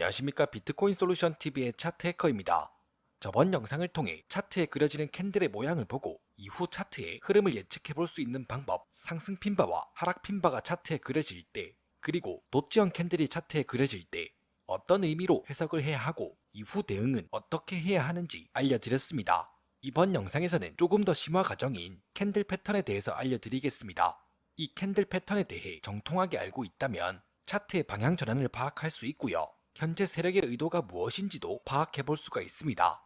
안녕하십니까. 비트코인 솔루션 TV의 차트 해커입니다. 저번 영상을 통해 차트에 그려지는 캔들의 모양을 보고 이후 차트의 흐름을 예측해 볼 수 있는 방법, 상승 핀바와 하락 핀바가 차트에 그려질 때, 그리고 도지형 캔들이 차트에 그려질 때 어떤 의미로 해석을 해야 하고 이후 대응은 어떻게 해야 하는지 알려드렸습니다. 이번 영상에서는 조금 더 심화 과정인 캔들 패턴에 대해서 알려드리겠습니다. 이 캔들 패턴에 대해 정통하게 알고 있다면 차트의 방향 전환을 파악할 수 있고요. 현재 세력의 의도가 무엇인지도 파악해 볼 수가 있습니다.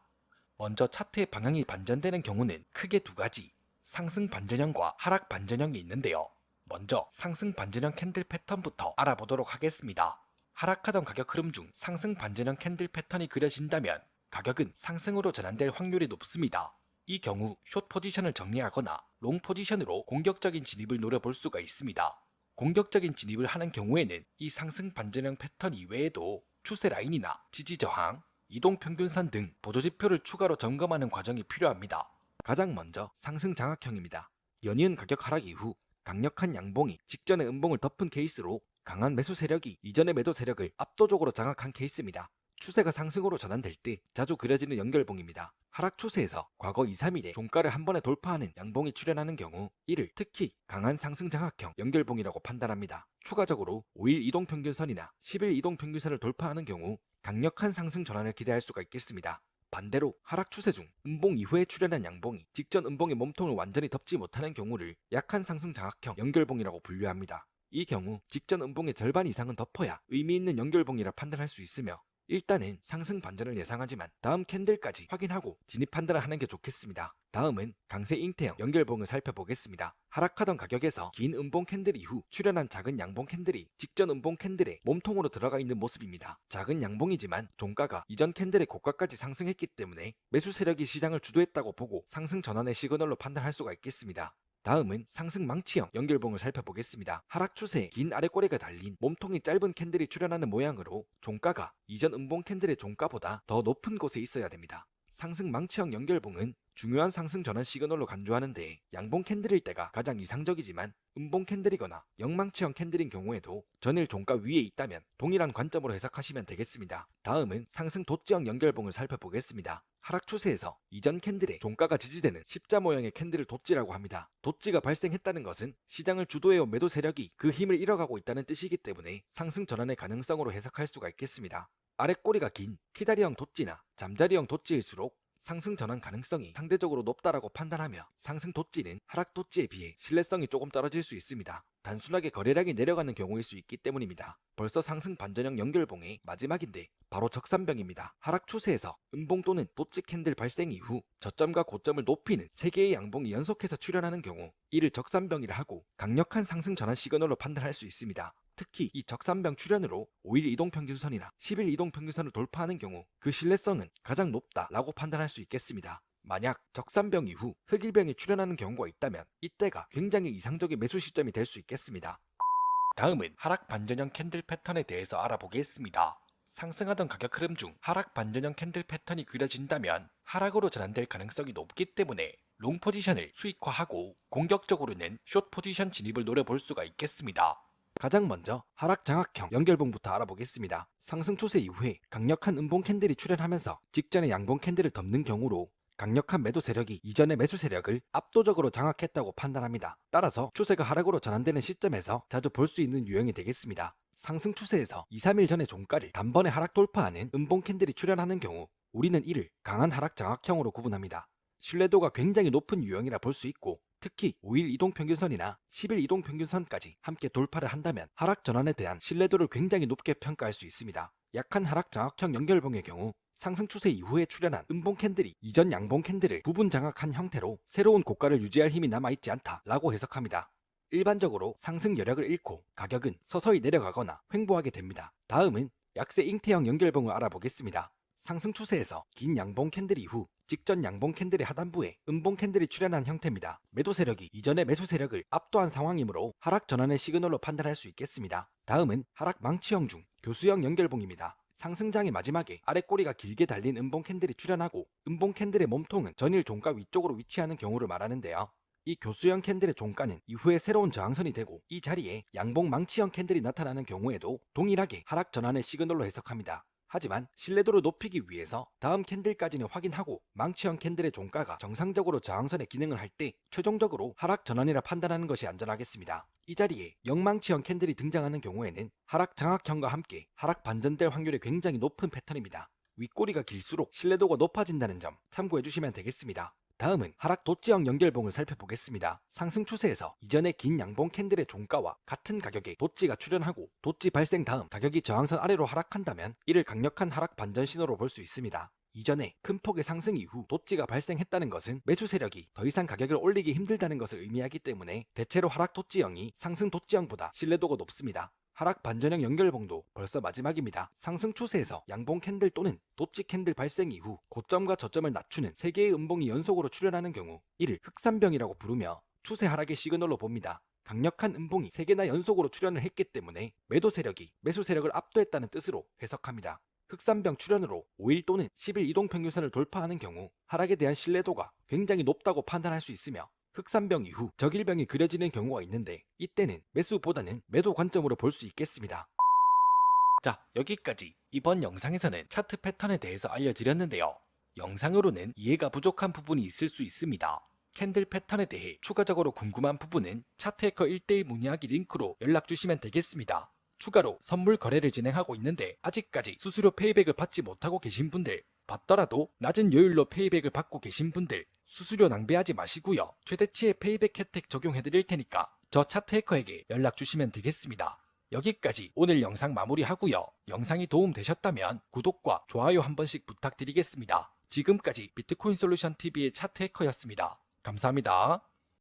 먼저 차트의 방향이 반전되는 경우는 크게 두 가지, 상승 반전형과 하락 반전형이 있는데요. 먼저 상승 반전형 캔들 패턴부터 알아보도록 하겠습니다. 하락하던 가격 흐름 중 상승 반전형 캔들 패턴이 그려진다면 가격은 상승으로 전환될 확률이 높습니다. 이 경우 숏 포지션을 정리하거나 롱 포지션으로 공격적인 진입을 노려볼 수가 있습니다. 공격적인 진입을 하는 경우에는 이 상승 반전형 패턴 이외에도 추세 라인이나 지지 저항, 이동평균선 등 보조지표를 추가로 점검하는 과정이 필요합니다. 가장 먼저 상승 장악형입니다. 연이은 가격 하락 이후 강력한 양봉이 직전의 음봉을 덮은 케이스로 강한 매수 세력이 이전의 매도 세력을 압도적으로 장악한 케이스입니다. 추세가 상승으로 전환될 때 자주 그려지는 연결봉입니다. 하락 추세에서 과거 2, 3일에 종가를 한 번에 돌파하는 양봉이 출현하는 경우 이를 특히 강한 상승 장악형 연결봉이라고 판단합니다. 추가적으로 5일 이동평균선이나 10일 이동평균선을 돌파하는 경우 강력한 상승 전환을 기대할 수가 있겠습니다. 반대로 하락 추세 중 음봉 이후에 출현한 양봉이 직전 음봉의 몸통을 완전히 덮지 못하는 경우를 약한 상승 장악형 연결봉이라고 분류합니다. 이 경우 직전 음봉의 절반 이상은 덮어야 의미 있는 연결봉이라 판단할 수 있으며 일단은 상승 반전을 예상하지만 다음 캔들까지 확인하고 진입 판단을 하는 게 좋겠습니다. 다음은 강세 잉태형 연결봉을 살펴보겠습니다. 하락하던 가격에서 긴 음봉 캔들 이후 출현한 작은 양봉 캔들이 직전 음봉 캔들의 몸통으로 들어가 있는 모습입니다. 작은 양봉이지만 종가가 이전 캔들의 고가까지 상승했기 때문에 매수 세력이 시장을 주도했다고 보고 상승 전환의 시그널로 판단할 수가 있겠습니다. 다음은 상승 망치형 연결봉을 살펴보겠습니다. 하락 추세에 긴 아래꼬리가 달린 몸통이 짧은 캔들이 출현하는 모양으로 종가가 이전 음봉 캔들의 종가보다 더 높은 곳에 있어야 됩니다. 상승 망치형 연결봉은 중요한 상승 전환 시그널로 간주하는데 양봉 캔들일 때가 가장 이상적이지만 음봉 캔들이거나 영망치형 캔들인 경우에도 전일 종가 위에 있다면 동일한 관점으로 해석하시면 되겠습니다. 다음은 상승 도지형 연결봉을 살펴보겠습니다. 하락 추세에서 이전 캔들의 종가가 지지되는 십자 모양의 캔들을 도지라고 합니다. 도지가 발생했다는 것은 시장을 주도해온 매도 세력이 그 힘을 잃어가고 있다는 뜻이기 때문에 상승 전환의 가능성으로 해석할 수가 있겠습니다. 아랫꼬리가 긴 키다리형 도지나 잠자리형 도지일수록 상승 전환 가능성이 상대적으로 높다라고 판단하며 상승 도지는 하락 도지에 비해 신뢰성이 조금 떨어질 수 있습니다. 단순하게 거래량이 내려가는 경우일 수 있기 때문입니다. 벌써 상승 반전형 연결봉의 마지막인데 바로 적산병입니다. 하락 추세에서 음봉 또는 도지 캔들 발생 이후 저점과 고점을 높이는 3개의 양봉이 연속해서 출현하는 경우 이를 적산병이라 하고 강력한 상승 전환 시그널로 판단할 수 있습니다. 특히 이 적산병 출현으로 5일 이동평균선이나 10일 이동평균선을 돌파하는 경우 그 신뢰성은 가장 높다라고 판단할 수 있겠습니다. 만약 적산병 이후 흑일병이 출현하는 경우가 있다면 이때가 굉장히 이상적인 매수 시점이 될 수 있겠습니다. 다음은 하락 반전형 캔들 패턴에 대해서 알아보겠습니다. 상승하던 가격 흐름 중 하락 반전형 캔들 패턴이 그려진다면 하락으로 전환될 가능성이 높기 때문에 롱 포지션을 수익화하고 공격적으로는 숏 포지션 진입을 노려볼 수가 있겠습니다. 가장 먼저 하락 장악형 연결봉부터 알아보겠습니다. 상승 추세 이후에 강력한 음봉 캔들이 출현하면서 직전의 양봉 캔들을 덮는 경우로 강력한 매도 세력이 이전의 매수 세력을 압도적으로 장악했다고 판단합니다. 따라서 추세가 하락으로 전환되는 시점에서 자주 볼 수 있는 유형이 되겠습니다. 상승 추세에서 2, 3일 전의 종가를 단번에 하락 돌파하는 음봉 캔들이 출현하는 경우 우리는 이를 강한 하락 장악형으로 구분합니다. 신뢰도가 굉장히 높은 유형이라 볼 수 있고 특히 5일 이동평균선이나 10일 이동평균선까지 함께 돌파를 한다면 하락 전환에 대한 신뢰도를 굉장히 높게 평가할 수 있습니다. 약한 하락 장악형 연결봉의 경우 상승 추세 이후에 출현한 음봉 캔들이 이전 양봉 캔들을 부분 장악한 형태로 새로운 고가를 유지할 힘이 남아있지 않다라고 해석합니다. 일반적으로 상승 여력을 잃고 가격은 서서히 내려가거나 횡보하게 됩니다. 다음은 약세 잉태형 연결봉을 알아보겠습니다. 상승 추세에서 긴 양봉 캔들 이후 직전 양봉 캔들의 하단부에 음봉 캔들이 출현한 형태입니다. 매도 세력이 이전의 매수 세력을 압도한 상황이므로 하락 전환의 시그널로 판단할 수 있겠습니다. 다음은 하락 망치형 중 교수형 연결봉입니다. 상승장의 마지막에 아랫꼬리가 길게 달린 음봉 캔들이 출현하고 음봉 캔들의 몸통은 전일 종가 위쪽으로 위치하는 경우를 말하는데요. 이 교수형 캔들의 종가는 이후에 새로운 저항선이 되고 이 자리에 양봉 망치형 캔들이 나타나는 경우에도 동일하게 하락 전환의 시그널로 해석합니다. 하지만 신뢰도를 높이기 위해서 다음 캔들까지는 확인하고 망치형 캔들의 종가가 정상적으로 저항선의 기능을 할 때 최종적으로 하락 전환이라 판단하는 것이 안전하겠습니다. 이 자리에 영망치형 캔들이 등장하는 경우에는 하락 장악형과 함께 하락 반전될 확률이 굉장히 높은 패턴입니다. 윗꼬리가 길수록 신뢰도가 높아진다는 점 참고해 주시면 되겠습니다. 다음은 하락 도지형 연결봉을 살펴보겠습니다. 상승 추세에서 이전의 긴 양봉 캔들의 종가와 같은 가격에 도지가 출현하고 도지 발생 다음 가격이 저항선 아래로 하락한다면 이를 강력한 하락 반전 신호로 볼 수 있습니다. 이전에 큰 폭의 상승 이후 도지가 발생했다는 것은 매수 세력이 더 이상 가격을 올리기 힘들다는 것을 의미하기 때문에 대체로 하락 도지형이 상승 도지형보다 신뢰도가 높습니다. 하락 반전형 연결봉도 벌써 마지막입니다. 상승 추세에서 양봉 캔들 또는 도지 캔들 발생 이후 고점과 저점을 낮추는 3개의 음봉이 연속으로 출현하는 경우 이를 흑산병이라고 부르며 추세 하락의 시그널로 봅니다. 강력한 음봉이 3개나 연속으로 출현을 했기 때문에 매도 세력이 매수 세력을 압도했다는 뜻으로 해석합니다. 흑산병 출현으로 5일 또는 10일 이동평균선을 돌파하는 경우 하락에 대한 신뢰도가 굉장히 높다고 판단할 수 있으며 흑산병 이후 적일병이 그려지는 경우가 있는데 이때는 매수보다는 매도 관점으로 볼 수 있겠습니다. 자, 여기까지 이번 영상에서는 차트 패턴에 대해서 알려드렸는데요. 영상으로는 이해가 부족한 부분이 있을 수 있습니다. 캔들 패턴에 대해 추가적으로 궁금한 부분은 차트해커 1:1 문의하기 링크로 연락주시면 되겠습니다. 추가로 선물 거래를 진행하고 있는데 아직까지 수수료 페이백을 받지 못하고 계신 분들, 받더라도 낮은 요율로 페이백을 받고 계신 분들 수수료 낭비하지 마시고요. 최대치의 페이백 혜택 적용해드릴 테니까 저 차트해커에게 연락주시면 되겠습니다. 여기까지 오늘 영상 마무리하고요. 영상이 도움되셨다면 구독과 좋아요 한 번씩 부탁드리겠습니다. 지금까지 비트코인 솔루션 TV의 차트해커였습니다. 감사합니다.